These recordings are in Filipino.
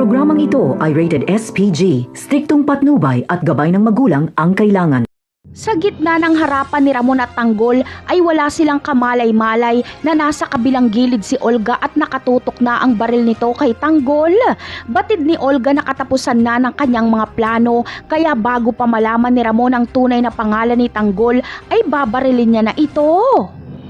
Programang ito ay rated SPG, striktong patnubay at gabay ng magulang ang kailangan. Sa gitna ng harapan ni Ramon at Tanggol ay wala silang kamalay-malay na nasa kabilang gilid si Olga at nakatutok na ang baril nito kay Tanggol. Batid ni Olga na katapusan na ng kanyang mga plano, kaya bago pa malaman ni Ramon ang tunay na pangalan ni Tanggol ay babarilin niya na ito.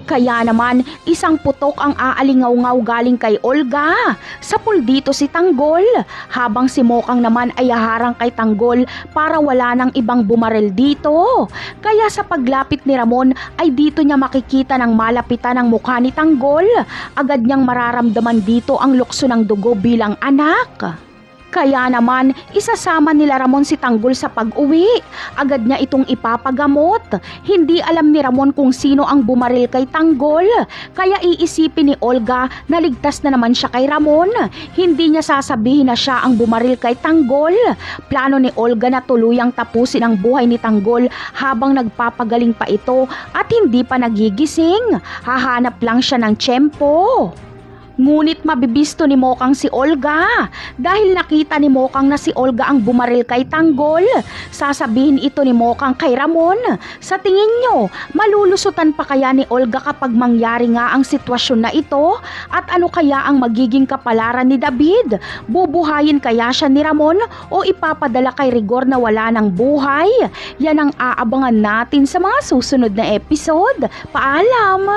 Kaya naman, isang putok ang aalingaw-ngaw galing kay Olga. Sapul dito si Tanggol, habang si Mokang naman ay haharang kay Tanggol para wala nang ibang bumaril dito. Kaya sa paglapit ni Ramon ay dito niya makikita ng malapitan ang mukha ni Tanggol. Agad niyang mararamdaman dito ang lukso ng dugo bilang anak. Kaya naman, isasama nila Ramon si Tanggol sa pag-uwi. Agad niya itong ipapagamot. Hindi alam ni Ramon kung sino ang bumaril kay Tanggol. Kaya iisipin ni Olga na ligtas na naman siya kay Ramon. Hindi niya sasabihin na siya ang bumaril kay Tanggol. Plano ni Olga na tuluyang tapusin ang buhay ni Tanggol habang nagpapagaling pa ito at hindi pa nagigising. Hahanap lang siya ng tiyempo. Ngunit mabibisto ni Mokang si Olga dahil nakita ni Mokang na si Olga ang bumaril kay Tanggol. Sasabihin ito ni Mokang kay Ramon. Sa tingin nyo, malulusutan pa kaya ni Olga kapag mangyari nga ang sitwasyon na ito? At ano kaya ang magiging kapalaran ni David? Bubuhayin kaya siya ni Ramon o ipapadala kay Rigor na wala ng buhay? Yan ang aabangan natin sa mga susunod na episode. Paalam!